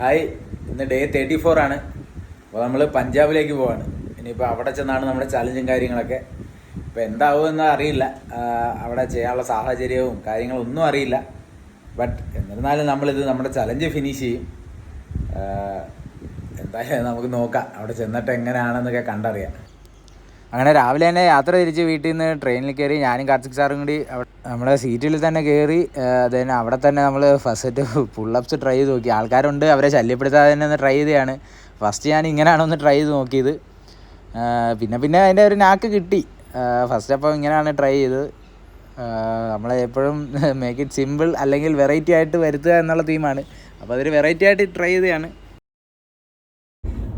Hi, ഇന്ന് day 34 ആണ്. അപ്പോൾ നമ്മൾ പഞ്ചാബിലേക്ക് പോവാണ്. ഇനിയിപ്പോൾ അവിടെ ചെന്നാണ് നമ്മുടെ ചലഞ്ചും കാര്യങ്ങളൊക്കെ. ഇപ്പോൾ എന്താവുമെന്ന് അറിയില്ല, അവിടെ ചെയ്യാനുള്ള സാഹചര്യവും കാര്യങ്ങളും ഒന്നും അറിയില്ല. ബട്ട് എന്നിരുന്നാലും നമ്മളിത് നമ്മുടെ ചലഞ്ച് ഫിനിഷ് ചെയ്യും. എന്തായാലും നമുക്ക് നോക്കാം അവിടെ ചെന്നിട്ട് എങ്ങനെയാണെന്നൊക്കെ കണ്ടറിയാം. അങ്ങനെ രാവിലെ തന്നെ യാത്ര തിരിച്ച് വീട്ടിൽ നിന്ന് ട്രെയിനിൽ കയറി ഞാനും കാർത്തിക് സാറും കൂടി നമ്മുടെ സീറ്റിൽ തന്നെ കയറി. തന്നെ അവിടെ തന്നെ നമ്മൾ ഫസ്റ്റ് പുള്ളപ്സ് ട്രൈ ചെയ്ത് നോക്കി. ആൾക്കാരുണ്ട്, അവരെ ശല്യപ്പെടുത്താതെ തന്നെ ഒന്ന് ട്രൈ ചെയ്തതാണ്. ഫസ്റ്റ് ഞാൻ ഇങ്ങനെയാണ് ഒന്ന് ട്രൈ ചെയ്ത് നോക്കിയത്. പിന്നെ അതിൻ്റെ ഒരു നാക്ക് കിട്ടി. ഫസ്റ്റ് അപ്പോൾ ഇങ്ങനെയാണ് ട്രൈ ചെയ്തത്. നമ്മളെപ്പോഴും മേക്ക് ഇറ്റ് സിമ്പിൾ അല്ലെങ്കിൽ വെറൈറ്റി ആയിട്ട് വരുത്തുക എന്നുള്ള തീമാണ്. അപ്പോൾ അതൊരു വെറൈറ്റി ആയിട്ട് ട്രൈ ചെയ്തതാണ്.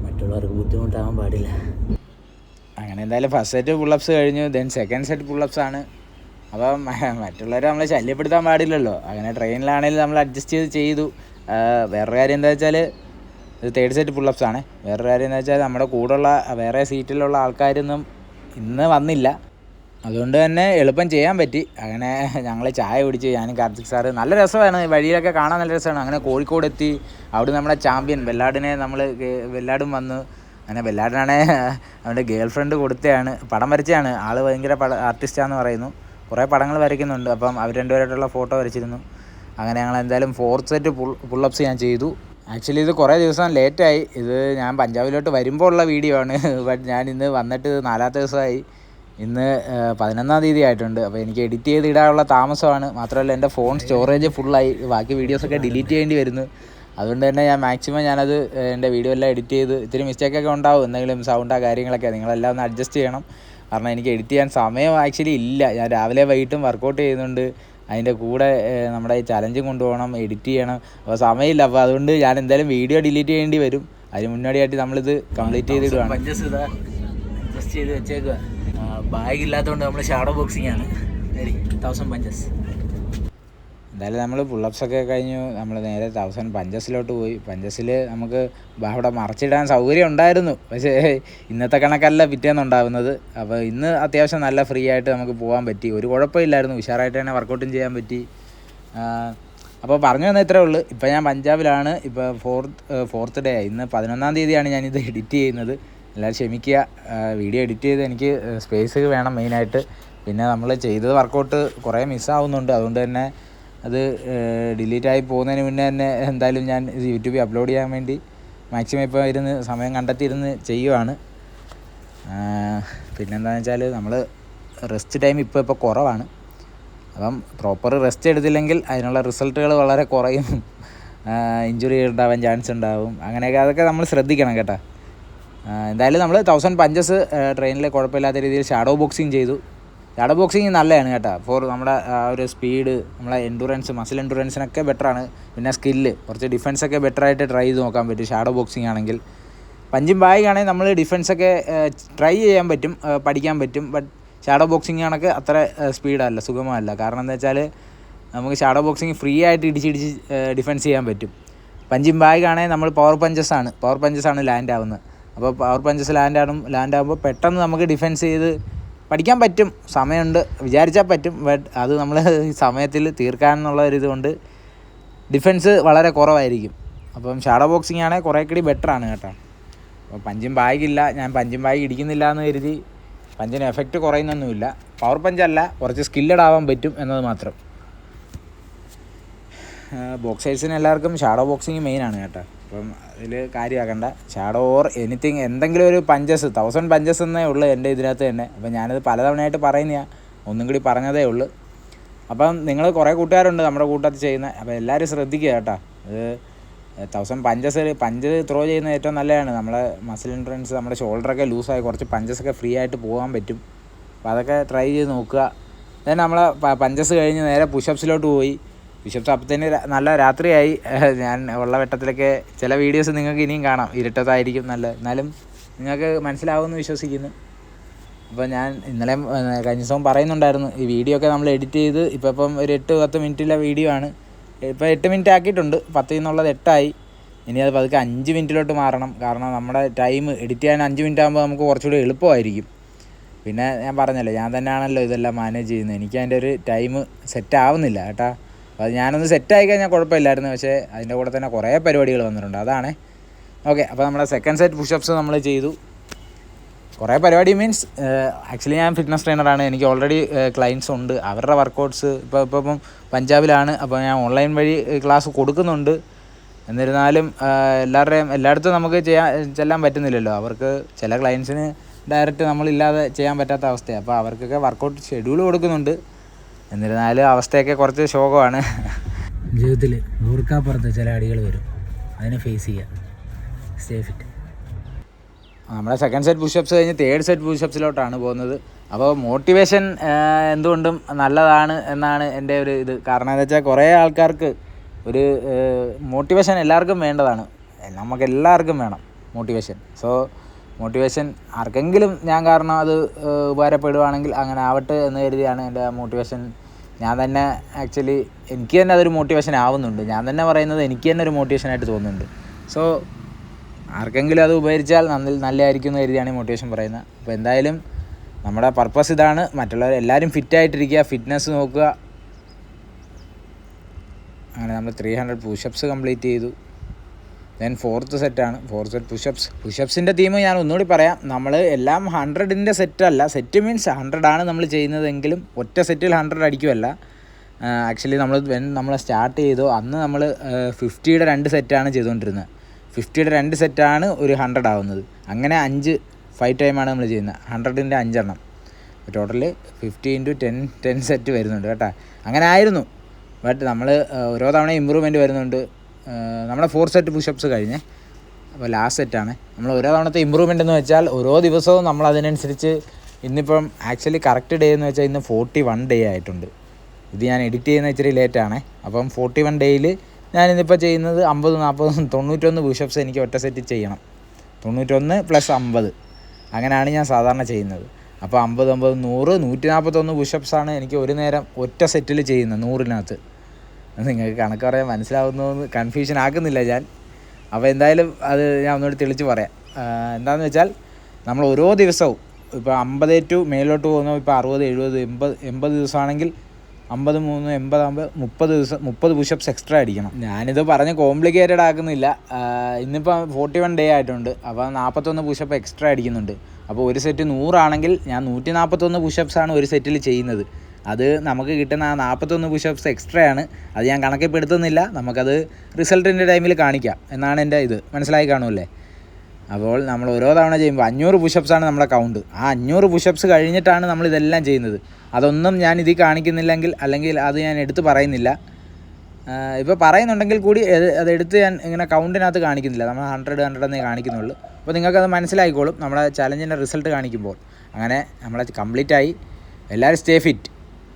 മറ്റുള്ളവർക്ക് ബുദ്ധിമുട്ടാകാൻ പാടില്ല. അങ്ങനെ എന്തായാലും ഫസ്റ്റ് സെറ്റ് പുള്ളപ്സ് കഴിഞ്ഞു. ദെൻ സെക്കൻഡ് സെറ്റ് പുള്ളപ്സ് ആണ്. അപ്പം മറ്റുള്ളവരെ നമ്മളെ ശല്യപ്പെടുത്താൻ പാടില്ലല്ലോ. അങ്ങനെ ട്രെയിനിലാണെങ്കിലും നമ്മൾ അഡ്ജസ്റ്റ് ചെയ്തു. വേറൊരു കാര്യം എന്താ വെച്ചാൽ ഇത് തേർഡ് സെറ്റ് പുള്ളപ്സ് ആണ്. വേറൊരു കാര്യം എന്താ വെച്ചാൽ നമ്മുടെ കൂടെയുള്ള വേറെ സീറ്റിലുള്ള ആൾക്കാരൊന്നും ഇന്ന് വന്നില്ല. അതുകൊണ്ട് തന്നെ എളുപ്പം ചെയ്യാൻ പറ്റി. അങ്ങനെ ഞങ്ങൾ ചായ കുടിച്ച് ഞാനും കാർത്തിക് സാറ്. നല്ല രസമാണ്, വഴിയിലൊക്കെ കാണാൻ നല്ല രസമാണ്. അങ്ങനെ കോഴിക്കോട് എത്തി. അവിടെ നമ്മുടെ ചാമ്പ്യൻ വെല്ലാടും വന്നു. അങ്ങനെ വെല്ലാടനാണെ അവൻ്റെ ഗേൾ ഫ്രണ്ട് കൊടുത്തതാണ്, പടം വരച്ചതാണ്. ആൾ ഭയങ്കര ആർട്ടിസ്റ്റാന്ന് പറയുന്നു, കുറേ പടങ്ങൾ വരയ്ക്കുന്നുണ്ട്. അപ്പം അവർ രണ്ടുപേരായിട്ടുള്ള ഫോട്ടോ വരച്ചിരുന്നു. അങ്ങനെ ഞങ്ങൾ എന്തായാലും ഫോർത്ത് സെറ്റ് പുള്ളപ്സ് ഞാൻ ചെയ്തു. ആക്ച്വലി ഇത് കുറേ ദിവസം ലേറ്റായി. ഇത് ഞാൻ പഞ്ചാബിലോട്ട് വരുമ്പോൾ ഉള്ള വീഡിയോ ആണ്. ബട്ട് ഞാൻ ഇന്ന് വന്നിട്ട് 4ാമത്തെ ദിവസമായി. ഇന്ന് 11-ാം തീയതി ആയിട്ടുണ്ട്. അപ്പോൾ എനിക്ക് എഡിറ്റ് ചെയ്ത് ഇടാനുള്ള താമസമാണ്. മാത്രമല്ല എൻ്റെ ഫോൺ സ്റ്റോറേജ് ഫുള്ളായി, ബാക്കി വീഡിയോസൊക്കെ ഡിലീറ്റ് ചെയ്യേണ്ടി വരുന്നു. അതുകൊണ്ട് തന്നെ ഞാൻ മാക്സിമം ഞാനത് എൻ്റെ വീഡിയോ എല്ലാം എഡിറ്റ് ചെയ്ത്, ഇത്തിരി മിസ്റ്റേക്കൊക്കെ ഉണ്ടാവും, എന്തെങ്കിലും സൗണ്ടാ കാര്യങ്ങളൊക്കെ നിങ്ങളെല്ലാം ഒന്ന് അഡ്ജസ്റ്റ് ചെയ്യണം. കാരണം എനിക്ക് എഡിറ്റ് ചെയ്യാൻ സമയം ആക്ച്വലി ഇല്ല. ഞാൻ രാവിലെ വൈകിട്ടും വർക്കൗട്ട് ചെയ്യുന്നുണ്ട്. അതിൻ്റെ കൂടെ നമ്മുടെ ഈ ചലഞ്ചും കൊണ്ടുപോകണം, എഡിറ്റ് ചെയ്യണം. അപ്പോൾ സമയമില്ല. അപ്പോൾ അതുകൊണ്ട് ഞാൻ എന്തായാലും വീഡിയോ ഡിലീറ്റ് ചെയ്യേണ്ടി വരും. അതിന് മുന്നോടിയായിട്ട് നമ്മളിത് കംപ്ലീറ്റ് ചെയ്തിടുവാണ്. പഞ്ചസ് ഇതാ അഡ്ജസ്റ്റ് ചെയ്ത് വെച്ചേക്കുക. ബാഗ് ഇല്ലാത്തതുകൊണ്ട് നമ്മൾ ഷാഡോ ബോക്സിംഗ് ആണ്. 1000 പഞ്ചസ്. എന്തായാലും നമ്മൾ പുള്ളപ്സൊക്കെ കഴിഞ്ഞു. നമ്മൾ നേരെ 1000 പഞ്ചസിലോട്ട് പോയി. പഞ്ചസിൽ നമുക്ക് അവിടെ മറച്ചിടാൻ സൗകര്യം ഉണ്ടായിരുന്നു. പക്ഷേ ഇന്നത്തെ കണക്കല്ല പിറ്റേന്നുണ്ടാകുന്നത്. അപ്പോൾ ഇന്ന് അത്യാവശ്യം നല്ല ഫ്രീ ആയിട്ട് നമുക്ക് പോകാൻ പറ്റി. ഒരു കുഴപ്പമില്ലായിരുന്നു. ഉഷാറായിട്ട് തന്നെ വർക്കൗട്ടും ചെയ്യാൻ പറ്റി. അപ്പോൾ പറഞ്ഞു വന്ന ഇത്രേ ഉള്ളൂ. ഇപ്പോൾ ഞാൻ പഞ്ചാബിലാണ്. ഇപ്പോൾ ഫോർത്ത് ഡേ ആയി. ഇന്ന് 11-ാം തീയതിയാണ് ഞാനിത് എഡിറ്റ് ചെയ്യുന്നത്. എല്ലാവരും ക്ഷമിക്കുക. വീഡിയോ എഡിറ്റ് ചെയ്ത് എനിക്ക് സ്പേസ് വേണം മെയിനായിട്ട്. പിന്നെ നമ്മൾ ചെയ്തത് വർക്കൗട്ട് കുറേ മിസ്സാവുന്നുണ്ട്. അതുകൊണ്ട് തന്നെ അത് ഡിലീറ്റായി പോകുന്നതിന് മുന്നേ തന്നെ എന്തായാലും ഞാൻ ഇത് യൂട്യൂബിൽ അപ്ലോഡ് ചെയ്യാൻ വേണ്ടി മാക്സിമം ഇപ്പോൾ സമയം കണ്ടെത്തിയിരുന്ന് ചെയ്യുവാണ്. പിന്നെന്താണെന്ന് വെച്ചാൽ നമ്മൾ റെസ്റ്റ് ടൈം ഇപ്പോൾ കുറവാണ്. അപ്പം പ്രോപ്പർ റെസ്റ്റ് എടുത്തില്ലെങ്കിൽ അതിനുള്ള റിസൾട്ടുകൾ വളരെ കുറയും. ഇഞ്ചുറി ഉണ്ടാവാൻ ചാൻസ് ഉണ്ടാവും. അങ്ങനെയൊക്കെ അതൊക്കെ നമ്മൾ ശ്രദ്ധിക്കണം കേട്ടോ. എന്തായാലും നമ്മൾ 1000 പഞ്ചസ് ട്രെയിനിൽ കുഴപ്പമില്ലാത്ത രീതിയിൽ ഷാഡോ ബോക്സിങ് ചെയ്തു. ഷാഡോ ബോക്സിങ് നല്ലതാണ് കേട്ടോ. ഫോർ നമ്മുടെ ഒരു സ്പീഡ്, നമ്മളെ മസിൽ എൻഡുറൻസിനൊക്കെ ബെറ്ററാണ്. പിന്നെ സ്കില്ല്, കുറച്ച് ഡിഫൻസൊക്കെ ബെറ്ററായിട്ട് ട്രൈ ചെയ്ത് നോക്കാൻ പറ്റും ഷാഡോ ബോക്സിങ് ആണെങ്കിൽ. പഞ്ചും ബാഗ് ആണെങ്കിൽ നമ്മൾ ഡിഫൻസൊക്കെ ട്രൈ ചെയ്യാൻ പറ്റും, പഠിക്കാൻ പറ്റും. ബട്ട് ഷാഡോ ബോക്സിങ് കണക്ക് അത്ര സ്പീഡല്ല, സുഗമമല്ല. കാരണം എന്താ വെച്ചാൽ നമുക്ക് ഷാഡോ ബോക്സിങ് ഫ്രീ ആയിട്ട് ഇടിച്ച് ഡിഫൻസ് ചെയ്യാൻ പറ്റും. പഞ്ചും ബാഗ് ആണെങ്കിൽ നമ്മൾ പവർ പഞ്ചസാണ് ലാൻഡ് ആവുന്നത്. അപ്പോൾ പവർ പഞ്ചസ് ലാൻഡ് ആകുമ്പോൾ പെട്ടെന്ന് നമുക്ക് ഡിഫൻസ് ചെയ്ത് പഠിക്കാൻ പറ്റും. സമയമുണ്ട്, വിചാരിച്ചാൽ പറ്റും. ബട്ട് അത് നമ്മൾ സമയത്തിൽ തീർക്കാനെന്നുള്ള ഒരിതുകൊണ്ട് ഡിഫൻസ് വളരെ കുറവായിരിക്കും. അപ്പം ഷാഡോ ബോക്സിംഗ് ആണെങ്കിൽ കുറേ കൂടി ബെറ്ററാണ് കേട്ടോ. അപ്പോൾ പഞ്ചും ബാഗില്ല, ഞാൻ പഞ്ചും ബാഗ് ഇടിക്കുന്നില്ല എന്ന് കരുതി പഞ്ചിന് എഫക്റ്റ് കുറയുന്നൊന്നുമില്ല. പവർ പഞ്ചല്ല, കുറച്ച് സ്കില്ലഡ് ആവാൻ പറ്റും എന്നത് മാത്രം. ബോക്സേഴ്സിന് എല്ലാവർക്കും ഷാഡോ ബോക്സിങ് മെയിനാണ് കേട്ടോ. അപ്പം അതിൽ കാര്യമാക്കണ്ട. ഷാഡോ ഓർ എനിത്തിങ് എന്തെങ്കിലും ഒരു 1000 പഞ്ചസ് എന്നേ ഉള്ളൂ എൻ്റെ ഇതിനകത്ത് തന്നെ. അപ്പം ഞാനത് പലതവണയായിട്ട് പറയുന്നതാണ്, ഒന്നും കൂടി പറഞ്ഞതേ ഉള്ളൂ. അപ്പം നിങ്ങൾ കുറേ കൂട്ടുകാരുണ്ട് നമ്മുടെ കൂട്ടത്തിൽ ചെയ്യുന്നത്. അപ്പോൾ എല്ലാവരും ശ്രദ്ധിക്കുക കേട്ടോ. അത് 1000 പഞ്ച് ത്രോ ചെയ്യുന്നത് ഏറ്റവും നല്ലതാണ്. നമ്മളെ മസിൽ എൻഡുറൻസ്, നമ്മുടെ ഷോൾഡറൊക്കെ ലൂസായി കുറച്ച് പഞ്ചസൊക്കെ ഫ്രീ ആയിട്ട് പോകാൻ പറ്റും. അപ്പോൾ അതൊക്കെ ട്രൈ ചെയ്ത് നോക്കുക. then നമ്മൾ പഞ്ചസ് കഴിഞ്ഞ് നേരെ പുഷപ്സിലോട്ട് പോയി. പുഷപ്സ് അപ്പത്തേന് നല്ല രാത്രിയായി. ഞാൻ ഉള്ള വെട്ടത്തിലൊക്കെ ചില വീഡിയോസ് നിങ്ങൾക്ക് ഇനിയും കാണാം, ഇരുട്ടത്തായിരിക്കും നല്ല, എന്നാലും നിങ്ങൾക്ക് മനസ്സിലാവുമെന്ന് വിശ്വസിക്കുന്നു. അപ്പോൾ ഞാൻ ഇന്നലെ കഴിഞ്ഞ ദിവസം പറയുന്നുണ്ടായിരുന്നു ഈ വീഡിയോ ഒക്കെ നമ്മൾ എഡിറ്റ് ചെയ്ത് ഇപ്പം ഒരു 8-10 മിനിറ്റിലെ വീഡിയോ ആണ്. ഇപ്പോൾ 8 മിനിറ്റ് ആക്കിയിട്ടുണ്ട്. 10 എന്നുള്ളത് 8 ആയി. ഇനി അത് പതുക്കെ 5 മിനിറ്റിലോട്ട് മാറണം. കാരണം നമ്മുടെ ടൈം എഡിറ്റ് ചെയ്യാൻ 5 മിനിറ്റ് ആകുമ്പോൾ നമുക്ക് കുറച്ചുകൂടി എളുപ്പമായിരിക്കും. പിന്നെ ഞാൻ പറഞ്ഞല്ലോ, ഞാൻ തന്നെയാണല്ലോ ഇതെല്ലാം മാനേജ് ചെയ്യുന്നത്. എനിക്ക് അതിൻ്റെ ഒരു ടൈം സെറ്റ് ആവുന്നില്ല കേട്ടോ. അപ്പോൾ അത് ഞാനൊന്ന് സെറ്റായി കഴിഞ്ഞാൽ കുഴപ്പമില്ലായിരുന്നു. പക്ഷേ അതിൻ്റെ കൂടെ തന്നെ കുറേ പരിപാടികൾ വന്നിട്ടുണ്ട്, അതാണ്. ഓക്കെ, അപ്പോൾ നമ്മുടെ സെക്കൻഡ് സെറ്റ് പുഷപ്സ് നമ്മൾ ചെയ്തു. കുറേ പരിപാടി മീൻസ് ആക്ച്വലി ഞാൻ ഫിറ്റ്നസ് ട്രെയിനറാണ്. എനിക്ക് ഓൾറെഡി ക്ലയൻസ് ഉണ്ട്. അവരുടെ വർക്കൗട്ട്സ് ഇപ്പം പഞ്ചാബിലാണ്. അപ്പോൾ ഞാൻ ഓൺലൈൻ വഴി ക്ലാസ് കൊടുക്കുന്നുണ്ട്. എന്നിരുന്നാലും എല്ലായിടത്തും നമുക്ക് ചെല്ലാൻ പറ്റുന്നില്ലല്ലോ. അവർക്ക് ചില ക്ലയൻസിന് ഡയറക്റ്റ് നമ്മളില്ലാതെ ചെയ്യാൻ പറ്റാത്ത അവസ്ഥയാണ്. അപ്പോൾ അവർക്കൊക്കെ വർക്കൗട്ട് ഷെഡ്യൂൾ കൊടുക്കുന്നുണ്ട്. എന്നിരുന്നാലും അവസ്ഥയൊക്കെ കുറച്ച് ശോകമാണ്. ജീവിതത്തിൽ ഓർക്കാപ്പുറത്ത് ചില അടികൾ വരും, അതിനെ ഫേസ് ചെയ്യുക. Stay fit. നമ്മുടെ സെക്കൻഡ് സെറ്റ് പുഷപ്സ് കഴിഞ്ഞ് തേർഡ് സെറ്റ് പുഷപ്സിലോട്ടാണ് പോകുന്നത്. അപ്പോൾ മോട്ടിവേഷൻ എന്തുകൊണ്ടും നല്ലതാണ് എന്നാണ് എൻ്റെ ഒരു ഇത്. കാരണം എന്താ വെച്ചാൽ കുറേ ആൾക്കാർക്ക് ഒരു മോട്ടിവേഷൻ എല്ലാവർക്കും വേണ്ടതാണ്. നമുക്കെല്ലാവർക്കും വേണം മോട്ടിവേഷൻ. സോ മോട്ടിവേഷൻ ആർക്കെങ്കിലും ഞാൻ കാരണം അത് ഉപകാരപ്പെടുകയാണെങ്കിൽ അങ്ങനെ ആവട്ടെ എന്ന് കരുതിയാണ് എൻ്റെ മോട്ടിവേഷൻ. ഞാൻ തന്നെ ആക്ച്വലി എനിക്ക് തന്നെ അതൊരു മോട്ടിവേഷൻ ആവുന്നുണ്ട്. ഞാൻ തന്നെ പറയുന്നത് എനിക്ക് തന്നെ ഒരു മോട്ടിവേഷനായിട്ട് തോന്നുന്നുണ്ട്. സോ ആർക്കെങ്കിലും അത് ഉപകരിച്ചാൽ നല്ലതായിരിക്കും എന്ന് കരുതിയാണ് ഈ മോട്ടിവേഷൻ പറയുന്നത്. അപ്പോൾ എന്തായാലും നമ്മുടെ പർപ്പസ് ഇതാണ്. മറ്റുള്ളവർ എല്ലാവരും ഫിറ്റായിട്ടിരിക്കുക, ഫിറ്റ്നസ് നോക്കുക. അങ്ങനെ നമ്മൾ 300 പുഷപ്സ് കംപ്ലീറ്റ് ചെയ്തു. ദെൻ ഫോർത്ത് സെറ്റാണ്, ഫോർത്ത് സെറ്റ് പുഷപ്സിൻ്റെ തീം ഞാൻ ഒന്നുകൂടി പറയാം. നമ്മൾ എല്ലാം 100ൻ്റെ സെറ്റല്ല. സെറ്റ് മീൻസ് 100 ആണ് നമ്മൾ ചെയ്യുന്നതെങ്കിലും ഒറ്റ സെറ്റിൽ 100 അടിക്കുമല്ല. ആക്ച്വലി നമ്മൾ സ്റ്റാർട്ട് ചെയ്തു അന്ന് നമ്മൾ 50യുടെ 2 സെറ്റാണ് ചെയ്തുകൊണ്ടിരുന്നത്. 50യുടെ 2 സെറ്റാണ് ഒരു 100 ആവുന്നത്. അങ്ങനെ 5 ടൈമാണ് നമ്മൾ ചെയ്യുന്നത്. 100ൻ്റെ 5 എണ്ണം. ടോട്ടൽ 50 × 10 സെറ്റ് വരുന്നുണ്ട് കേട്ടോ. അങ്ങനെ ആയിരുന്നു. ബട്ട് നമ്മൾ ഓരോ തവണ ഇമ്പ്രൂവ്മെൻറ്റ് വരുന്നുണ്ട്. നമ്മുടെ 4 സെറ്റ് പുഷപ്സ് കഴിഞ്ഞേ. അപ്പോൾ ലാസ്റ്റ് സെറ്റാണ്. നമ്മൾ ഓരോ തവണത്തെ ഇമ്പ്രൂവ്മെൻ്റ് എന്ന് വെച്ചാൽ ഓരോ ദിവസവും നമ്മൾ അതിനനുസരിച്ച് ഇന്നിപ്പം ആക്ച്വലി കറക്റ്റ് ഡേ എന്ന് വെച്ചാൽ ഇന്ന് 41 ഡേ ആയിട്ടുണ്ട്. ഇത് ഞാൻ എഡിറ്റ് ചെയ്യുന്ന ഇച്ചിരി ലേറ്റാണ്. അപ്പം 41 ഡേയിൽ ഞാനിന്നിപ്പോൾ ചെയ്യുന്നത് 50, 40, 91 പുഷപ്സ് എനിക്ക് ഒറ്റ സെറ്റ് ചെയ്യണം. 91 + 50 അങ്ങനെയാണ് ഞാൻ സാധാരണ ചെയ്യുന്നത്. അപ്പോൾ 50, 50, 100, 141 പുഷപ്സാണ് എനിക്ക് ഒരു നേരം ഒറ്റ സെറ്റിൽ ചെയ്യുന്നത് 100-നകത്ത്. നിങ്ങൾക്ക് കണക്ക് പറയാൻ മനസ്സിലാവുന്നതെന്ന് കൺഫ്യൂഷൻ ആക്കുന്നില്ല ഞാൻ. അപ്പോൾ എന്തായാലും അത് ഞാൻ ഒന്നുകൂടി തെളിച്ച് പറയാം. എന്താണെന്ന് വെച്ചാൽ നമ്മൾ ഓരോ ദിവസവും ഇപ്പോൾ 50 ടു മേലോട്ട് പോകുന്ന ഇപ്പോൾ 60, 70, 80 ദിവസമാണെങ്കിൽ 50, 3, 80 ആകുമ്പോൾ 30 പുഷപ്സ് എക്സ്ട്രാ അടിക്കണം. ഞാനിത് പറഞ്ഞ് കോംപ്ലിക്കേറ്റഡ് ആക്കുന്നില്ല. ഇന്നിപ്പോൾ 41 ഡേ ആയിട്ടുണ്ട്. അപ്പോൾ 41 പുഷപ്പ് എക്സ്ട്രാ അടിക്കുന്നുണ്ട്. അപ്പോൾ ഒരു സെറ്റ് 100 ആണെങ്കിൽ ഞാൻ 141 പുഷപ്സാണ് ഒരു സെറ്റിൽ ചെയ്യുന്നത്. അത് നമുക്ക് കിട്ടുന്ന ആ 41 പുഷപ്സ് എക്സ്ട്രാ ആണ്. അത് ഞാൻ കണക്കിൽപ്പെടുത്തുന്നില്ല. നമുക്കത് റിസൾട്ടിൻ്റെ ടൈമിൽ കാണിക്കാം എന്നാണ് എൻ്റെ ഇത്. മനസ്സിലായി കാണുമല്ലേ? അപ്പോൾ നമ്മൾ ഓരോ തവണ ചെയ്യുമ്പോൾ 500 പുഷപ്സാണ് നമ്മുടെ കൗണ്ട്. ആ 500 പുഷപ്സ് കഴിഞ്ഞിട്ടാണ് നമ്മളിതെല്ലാം ചെയ്യുന്നത്. അതൊന്നും ഞാൻ ഇതിൽ കാണിക്കുന്നില്ലെങ്കിൽ അല്ലെങ്കിൽ അത് ഞാൻ എടുത്ത് പറയുന്നില്ല. ഇപ്പോൾ പറയുന്നുണ്ടെങ്കിൽ കൂടി അതെടുത്ത് ഞാൻ ഇങ്ങനെ കൗണ്ടിനകത്ത് കാണിക്കുന്നില്ല. നമ്മൾ 100 എന്നേ കാണിക്കുന്നുള്ളൂ. അപ്പോൾ നിങ്ങൾക്കത് മനസ്സിലായിക്കോളും നമ്മുടെ ചലഞ്ചിൻ്റെ റിസൾട്ട് കാണിക്കുമ്പോൾ. അങ്ങനെ നമ്മളെ കംപ്ലീറ്റ് ആയി. എല്ലാവരും സ്റ്റേ ഫിറ്റ്.